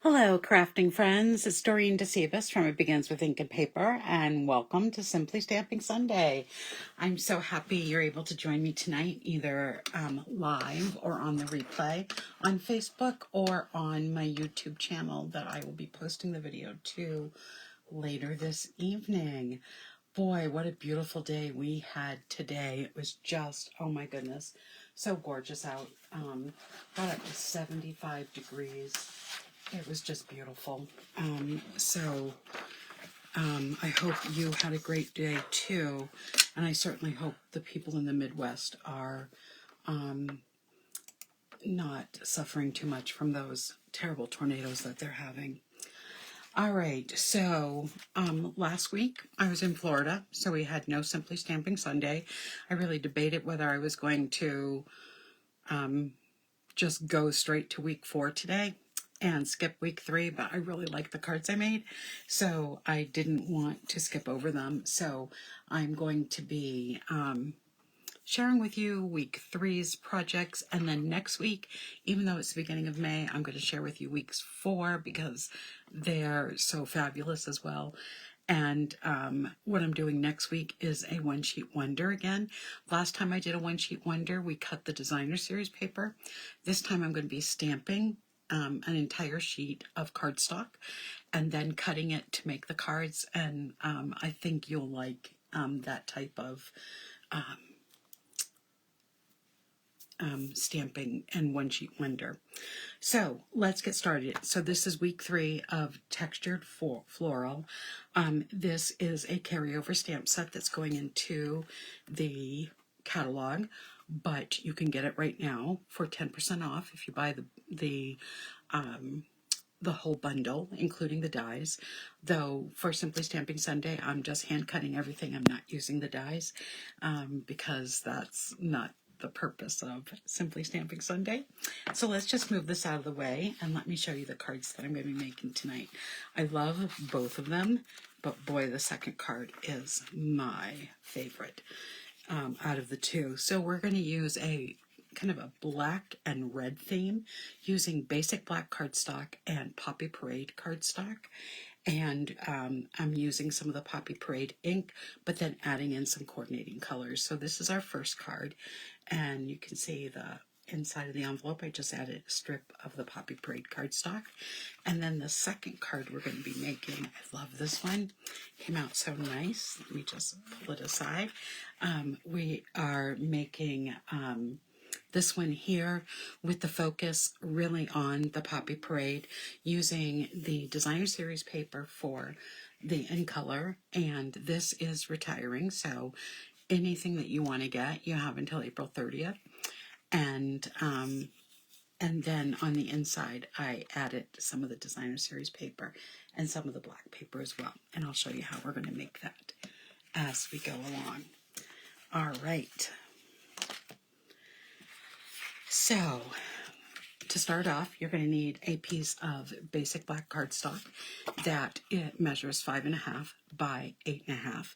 Hello, crafting friends. It's Dorene Decibus from It Begins with Ink and Paper, and welcome to Simply Stamping Sunday. I'm so happy you're able to join me tonight, either live or on the replay on Facebook or on my YouTube channel that I will be posting the video to later this evening. Boy, what a beautiful day we had today. It was just, oh my goodness, so gorgeous out. Got up to 75 degrees. It was just beautiful. I hope you had a great day too. And I certainly hope the people in the Midwest are not suffering too much from those terrible tornadoes that they're having. All right, so last week I was in Florida, so we had no Simply Stamping Sunday. I really debated whether I was going to just go straight to week 4 today and skip week 3, but I really like the cards I made, so I didn't want to skip over them. So I'm going to be sharing with you week 3's projects, and then next week, even though it's the beginning of May, I'm going to share with you weeks 4 because they're so fabulous as well. And what I'm doing next week is a one-sheet wonder again. Last time I did a one-sheet wonder, we cut the designer series paper. This time I'm going to be stamping an entire sheet of cardstock and then cutting it to make the cards. And I think you'll like that type of stamping and one-sheet wonder. So let's get started. So this is week 3 of Textured Floral. This is a carryover stamp set that's going into the catalog, but you can get it right now for 10% off if you buy the whole bundle, including the dies. Though for Simply Stamping Sunday, I'm just hand cutting everything. I'm not using the dies because that's not the purpose of Simply Stamping Sunday. So let's just move this out of the way and let me show you the cards that I'm going to be making tonight. I love both of them, but boy, the second card is my favorite out of the two. So we're going to use a kind of a black and red theme using basic black cardstock and Poppy Parade cardstock. And I'm using some of the Poppy Parade ink, but then adding in some coordinating colors. So this is our first card, and you can see the inside of the envelope. I just added a strip of the Poppy Parade cardstock. And then the second card we're going to be making, I love this one. Came out so nice. Let me just pull it aside. We are making this one here with the focus really on the Poppy Parade, using the designer series paper for the in color, and this is retiring, so anything that you want to get, you have until April 30th. And then on the inside, I added some of the designer series paper and some of the black paper as well, and I'll show you how we're going to make that as we go along. All right. So, to start off, you're going to need a piece of basic black cardstock that it measures 5.5 by 8.5.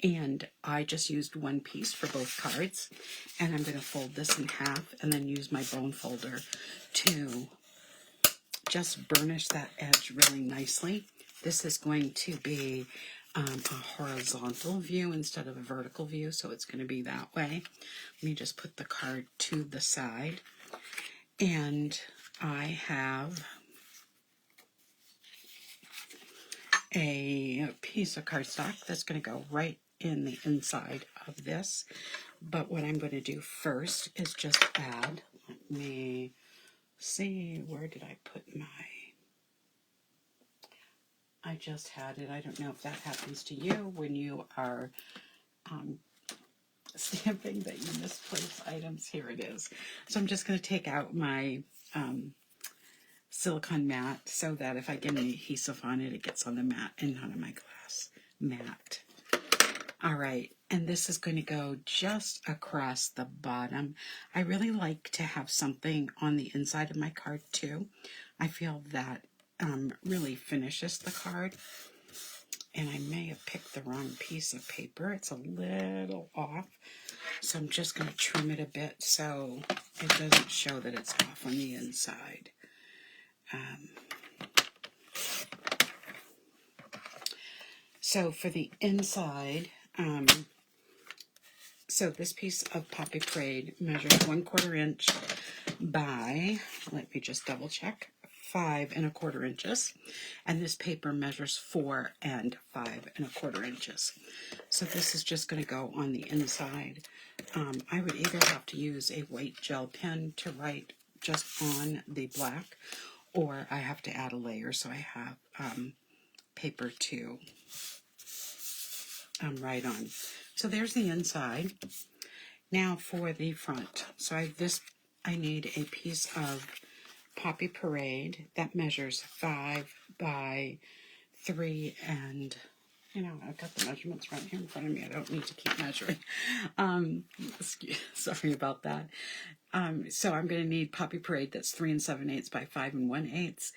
And I just used one piece for both cards. And I'm going to fold this in half and then use my bone folder to just burnish that edge really nicely. This is going to be a horizontal view instead of a vertical view, so it's going to be that way. Let me just put the card to the side. And I have a piece of cardstock that's going to go right in the inside of this. But what I'm going to do first is just add, let me see, where did I put my, I just had it. I don't know if that happens to you when you are stamping that you misplace items. Here it is. So I'm just going to take out my silicone mat so that if I get any adhesive on it, it gets on the mat and not on my glass mat. All right, and this is going to go just across the bottom. I really like to have something on the inside of my card too. I feel that really finishes the card. And I may have picked the wrong piece of paper. It's a little off. So I'm just going to trim it a bit so it doesn't show that it's off on the inside. So for the inside, so this piece of Poppy Parade measures 1/4 inch by, let me just double check, 5 1/4 inches. And this paper measures 4 and 5 1/4 inches. So this is just going to go on the inside. I would either have to use a white gel pen to write just on the black, or I have to add a layer so I have paper to write on. So there's the inside. Now for the front. So I need a piece of Poppy Parade that measures 5 by 3 and, I've got the measurements right here in front of me. I don't need to keep measuring. Sorry about that. So I'm going to need Poppy Parade that's 3 7/8 by 5 1/8.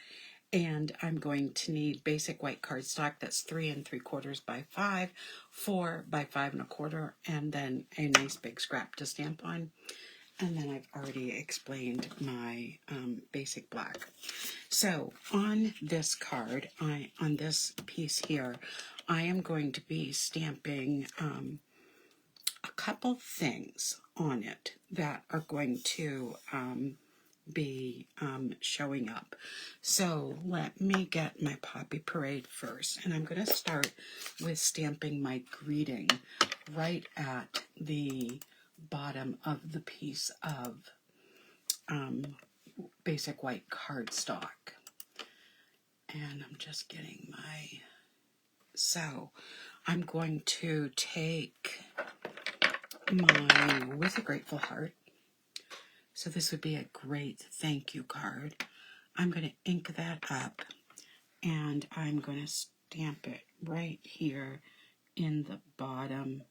And I'm going to need basic white cardstock that's 3 3/4 by 5, 4 by 5 1/4, and then a nice big scrap to stamp on. And then I've already explained my basic black. So on this card, on this piece here, I am going to be stamping a couple things on it that are going to be showing up. So let me get my Poppy Parade first, and I'm going to start with stamping my greeting right at the bottom of the piece of basic white cardstock. And I'm just getting my... So I'm going to take my With a Grateful Heart. So this would be a great thank you card. I'm going to ink that up, and I'm going to stamp it right here in the bottom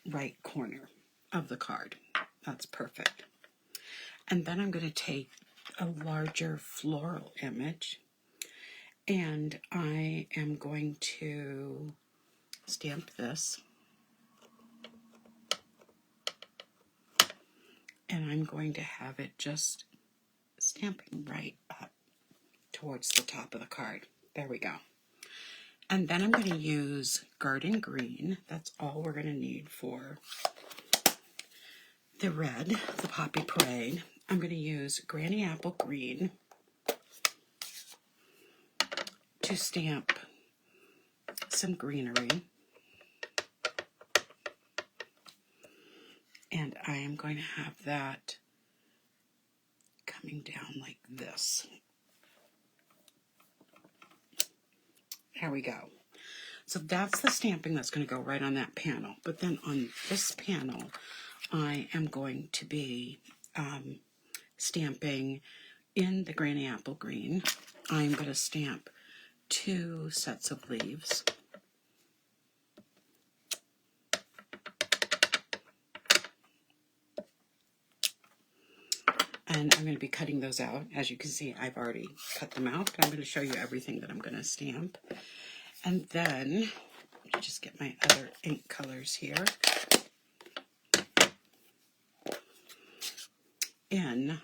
right corner of the card. That's perfect. And then I'm going to take a larger floral image, and I am going to stamp this. And I'm going to have it just stamping right up towards the top of the card. There we go. And then I'm going to use Garden Green. That's all we're going to need for the red, the Poppy Parade. I'm going to use Granny Apple Green to stamp some greenery. And I am going to have that coming down like this. There we go. So that's the stamping that's going to go right on that panel. But then on this panel, I am going to be stamping in the Granny Apple Green. I'm going to stamp 2 sets of leaves. And I'm going to be cutting those out. As you can see, I've already cut them out, but I'm going to show you everything that I'm going to stamp. And then, let me just get my other ink colors here. In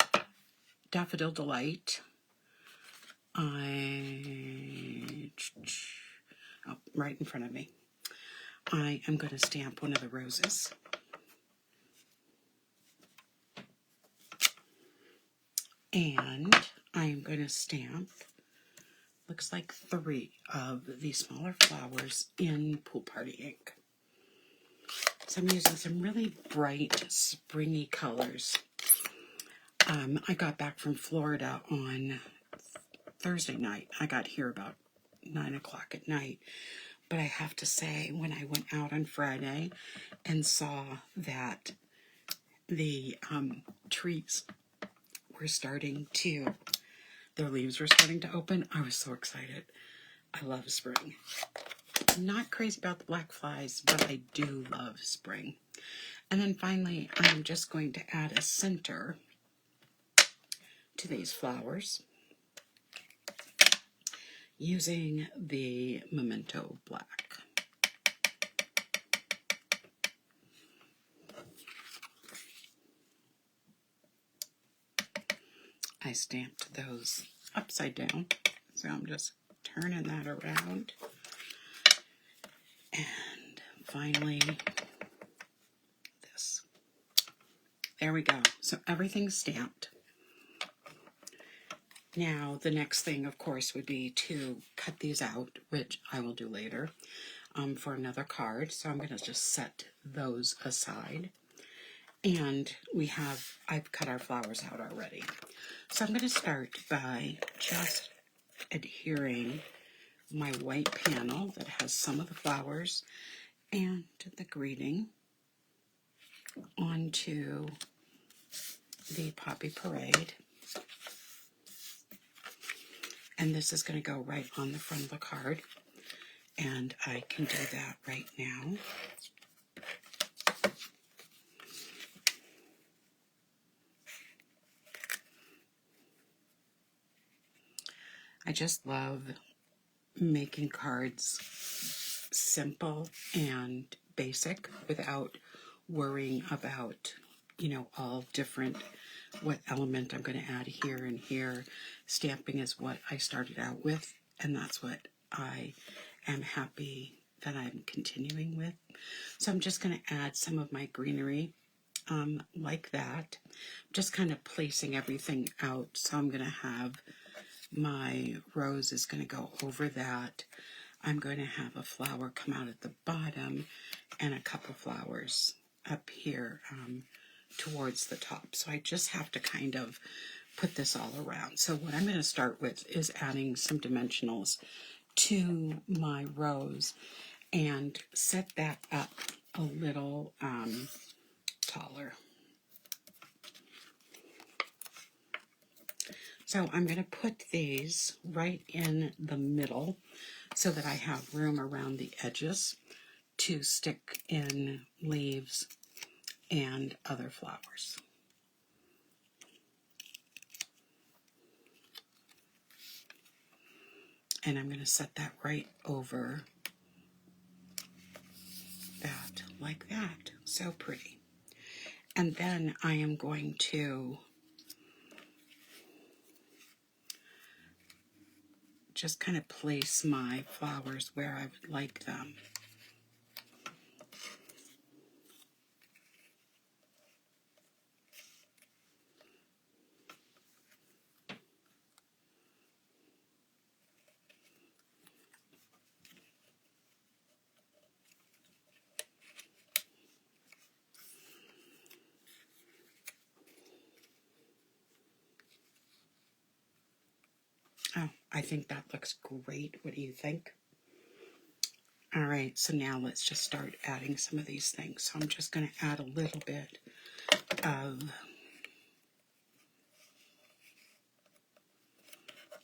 Daffodil Delight, right in front of me, I am going to stamp one of the roses. And I am going to stamp, looks like 3 of the smaller flowers in Pool Party ink. So I'm using some really bright, springy colors. I got back from Florida on Thursday night. I got here about 9 o'clock at night. But I have to say, when I went out on Friday and saw that the trees were starting to, their leaves were starting to open, I was so excited. I love spring. I'm not crazy about the black flies, but I do love spring. And then finally, I'm just going to add a center to these flowers using the Memento Black. I stamped those upside down, so I'm just turning that around. And finally, this. There we go. So everything's stamped. Now, the next thing, of course, would be to cut these out, which I will do later for another card. So I'm going to just set those aside. And I've cut our flowers out already. So I'm going to start by just adhering my white panel that has some of the flowers and the greeting onto the Poppy Parade. And this is going to go right on the front of the card. And I can do that right now. I just love making cards simple and basic without worrying about, all different, what element I'm going to add here and here. Stamping is what I started out with, and that's what I am happy that I'm continuing with. So I'm just going to add some of my greenery like that. Just kind of placing everything out. So I'm going to have my rose is going to go over that. I'm going to have a flower come out at the bottom and a couple flowers up here towards the top. So I just have to kind of put this all around. So what I'm going to start with is adding some dimensionals to my rose and set that up a little taller. So I'm going to put these right in the middle so that I have room around the edges to stick in leaves and other flowers. And I'm going to set that right over that, like that. So pretty. And then I am going to just kind of place my flowers where I would like them. Oh, I think that looks great. What do you think? All right, so now let's just start adding some of these things. So I'm just going to add a little bit of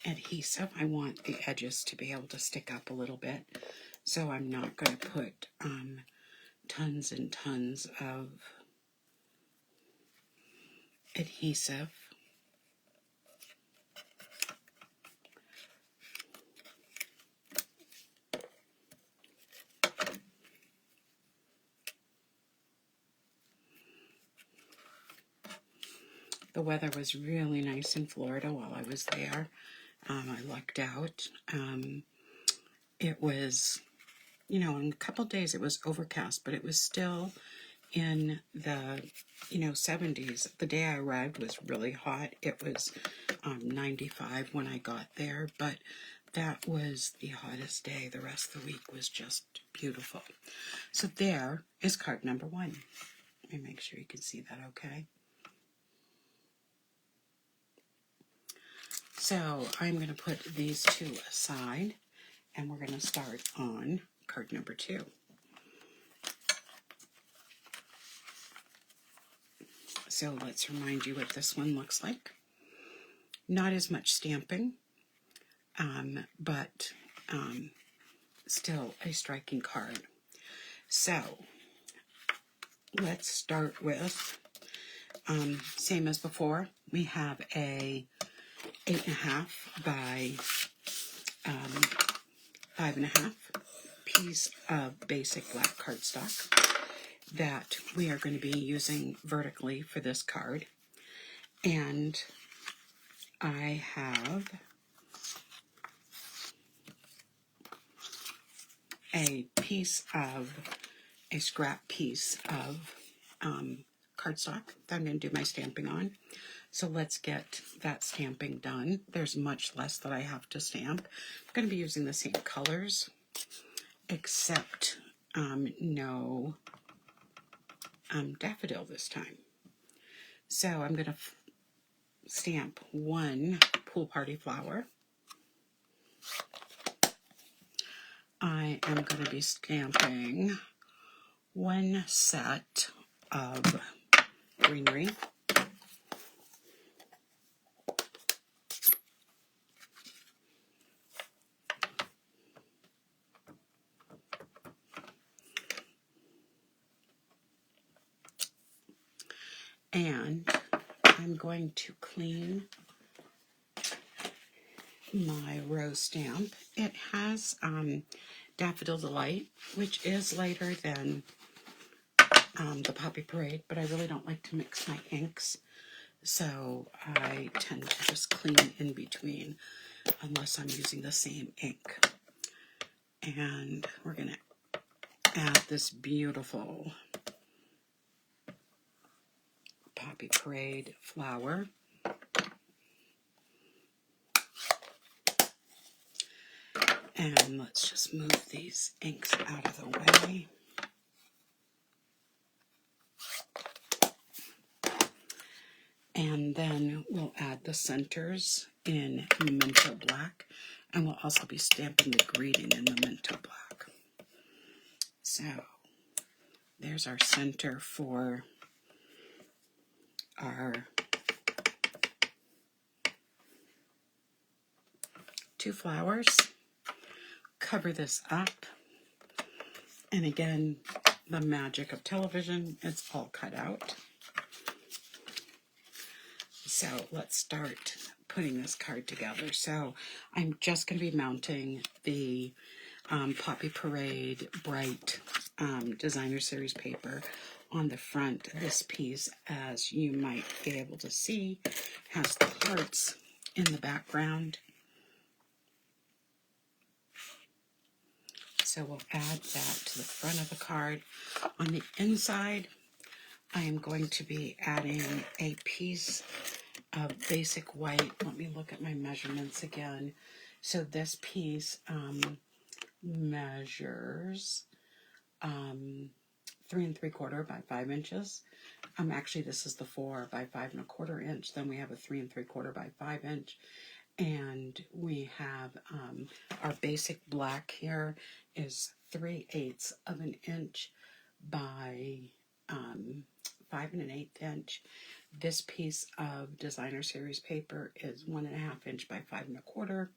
adhesive. I want the edges to be able to stick up a little bit. So I'm not going to put tons and tons of adhesive. The weather was really nice in Florida while I was there. I lucked out. It was, in a couple days it was overcast, but it was still in the, 70s. The day I arrived was really hot. It was 95 when I got there, but that was the hottest day. The rest of the week was just beautiful. So there is card number 1. Let me make sure you can see that okay. So I'm going to put these two aside, and we're going to start on card number 2. So let's remind you what this one looks like. Not as much stamping, but still a striking card. So let's start with, same as before, we have a 8.5 by 5.5 piece of basic black cardstock that we are going to be using vertically for this card. And I have a scrap piece of cardstock that I'm going to do my stamping on. So let's get that stamping done. There's much less that I have to stamp. I'm going to be using the same colors, except no daffodil this time. So I'm going to stamp one pool party flower. I am going to be stamping one set of greenery. And I'm going to clean my rose stamp. It has Daffodil Delight, which is lighter than the Poppy Parade, but I really don't like to mix my inks, so I tend to just clean in between unless I'm using the same ink. And we're going to add this beautiful Poppy Parade flower. And let's just move these inks out of the way. And then we'll add the centers in Memento Black. And we'll also be stamping the greeting in Memento Black. So there's our center for our 2 flowers. Cover this up. And again, the magic of television, it's all cut out. So let's start putting this card together. So I'm just going to be mounting the Poppy Parade Bright Designer Series paper on the front. This piece, as you might be able to see, has the hearts in the background. So we'll add that to the front of the card. On the inside, I am going to be adding a piece of basic white. Let me look at my measurements again. So this piece measures 3 3/4 by 5 inches. Actually, this is the 4 by 5 1/4 inch. Then we have a 3 3/4 by 5 inch. And we have our basic black here is 3/8 of an inch by 5 1/8 inch. This piece of Designer Series paper is 1.5 inch by 5 1/4.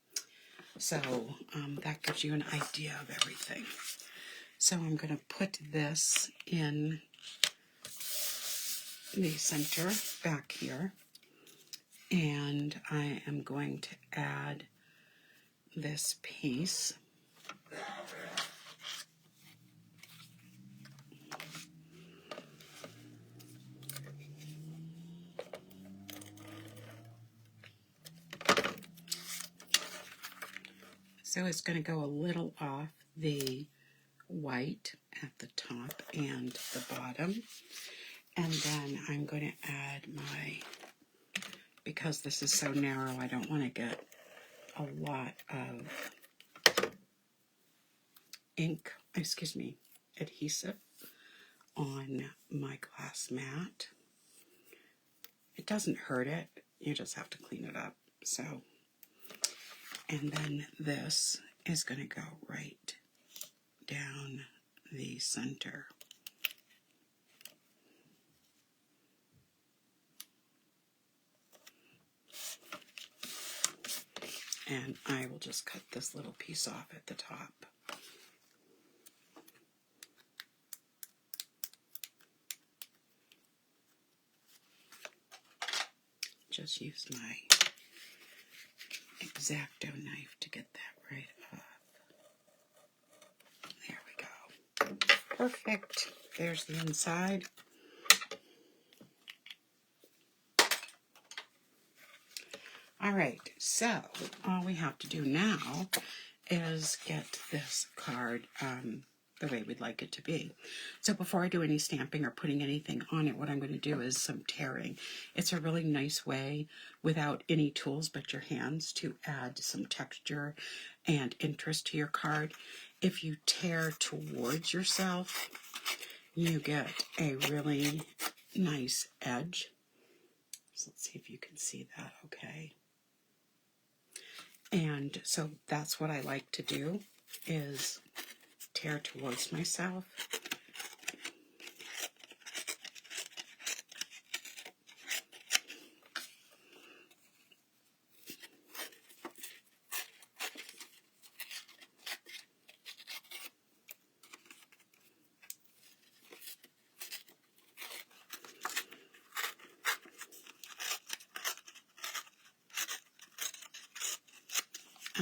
So that gives you an idea of everything. So I'm going to put this in the center back here. And I am going to add this piece. So it's going to go a little off the white at the top and the bottom. And then I'm going to add my, because this is so narrow, I don't want to get a lot of adhesive on my glass mat. It doesn't hurt it, you just have to clean it up. So, and then this is going to go right down the center. And I will just cut this little piece off at the top. Just use my X-Acto knife to get that right off. There we go. Perfect. There's the inside. All right, so all we have to do now is get this card the way we'd like it to be. So before I do any stamping or putting anything on it, what I'm going to do is some tearing. It's a really nice way, without any tools but your hands, to add some texture and interest to your card. If you tear towards yourself, you get a really nice edge. So let's see if you can see that okay. And so that's what I like to do, is tear towards myself.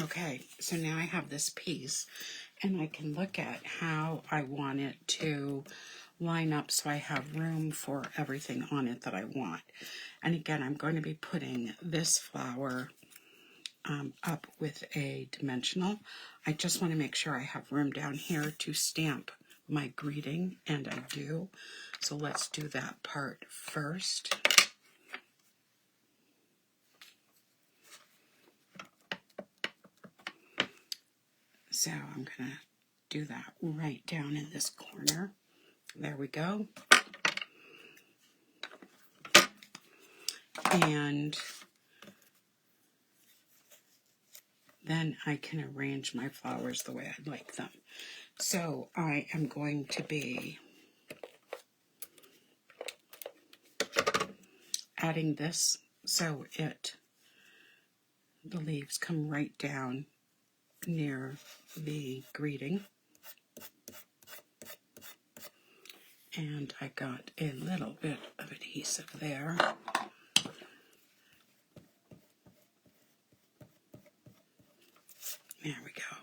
Okay, so now I have this piece, and I can look at how I want it to line up so I have room for everything on it that I want. And again, I'm going to be putting this flower up with a dimensional. I just want to make sure I have room down here to stamp my greeting, and I do. So let's do that part first. So I'm going to do that right down in this corner. There we go. And then I can arrange my flowers the way I'd like them. So I am going to be adding this so the leaves come right down near the greeting. And I got a little bit of adhesive there. There we go.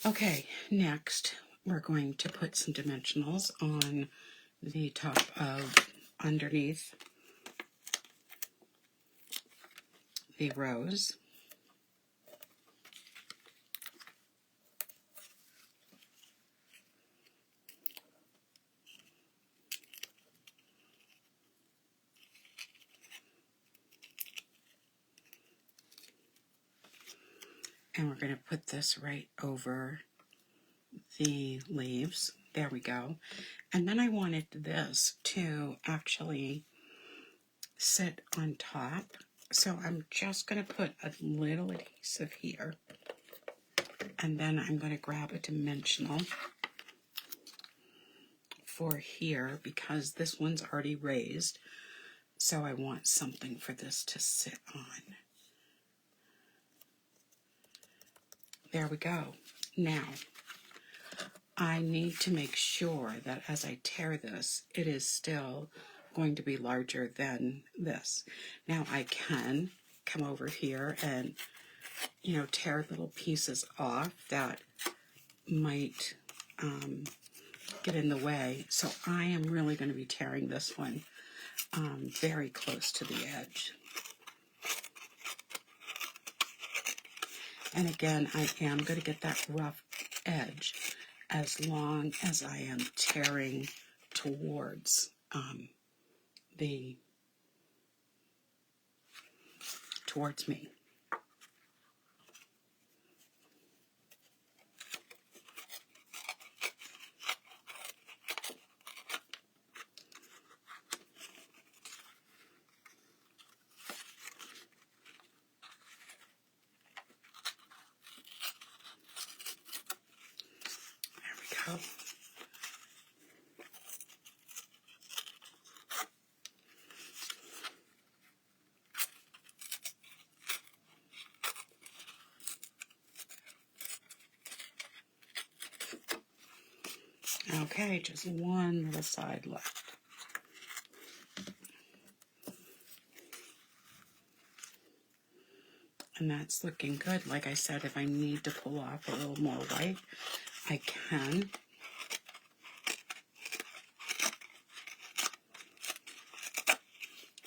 Okay, next we're going to put some dimensionals on the top of underneath the rose. And we're going to put this right over the leaves. There we go. And then I wanted this to actually sit on top. So I'm just going to put a little adhesive here. And then I'm going to grab a dimensional for here, because this one's already raised. So I want something for this to sit on. There we go. Now, I need to make sure that as I tear this, it is still going to be larger than this. Now I can come over here and, tear little pieces off that might get in the way. So I am really going to be tearing this one very close to the edge. And again, I am going to get that rough edge as long as I am tearing towards towards me. There we go. Okay, just one little side left. And that's looking good. Like I said, if I need to pull off a little more white, I can.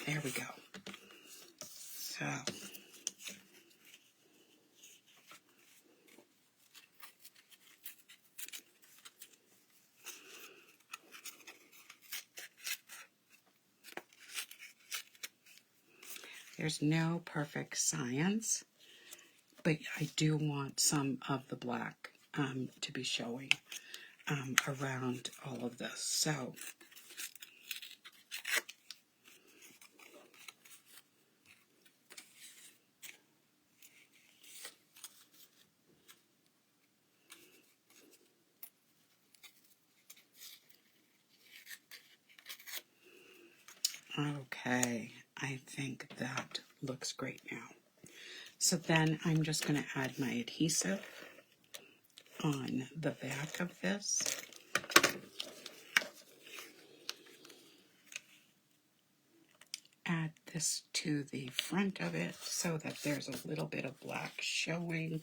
There we go. So, There's no perfect science, but I do want some of the black to be showing around all of this. So okay, I think that looks great now. So then I'm just going to add my adhesive on the back of this. Add this to the front of it so that there's a little bit of black showing.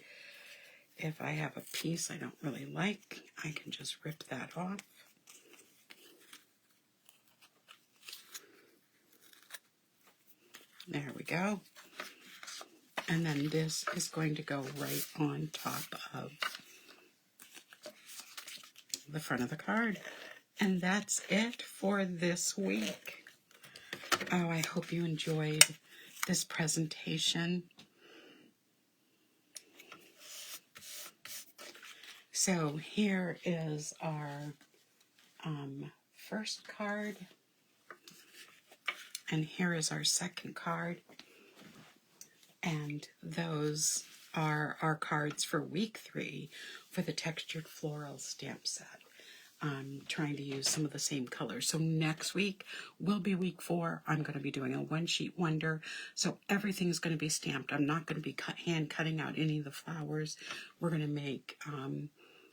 If I have a piece I don't really like, I can just rip that off. There we go. And then this is going to go right on top of the front of the card. And that's it for this week. Oh, I hope you enjoyed this presentation. So here is our first card. And here is our second card. And those are our cards for week 3 for the Textured Floral stamp set. I'm trying to use some of the same colors. So next week will be week 4. I'm going to be doing a one-sheet wonder. So everything's going to be stamped. I'm not going to be hand cutting out any of the flowers. We're going to make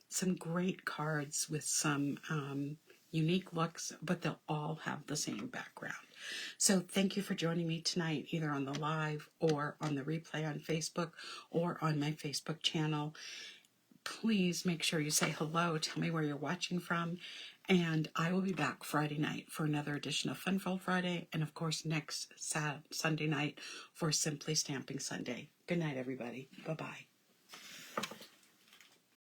some great cards with some unique looks, but they'll all have the same background. So thank you for joining me tonight, either on the live or on the replay on Facebook or on my Facebook channel. Please make sure you say hello, tell me where you're watching from, and I will be back Friday night for another edition of Funfold Friday, and of course next Sunday night for Simply Stamping Sunday. Good night, everybody. Bye-bye.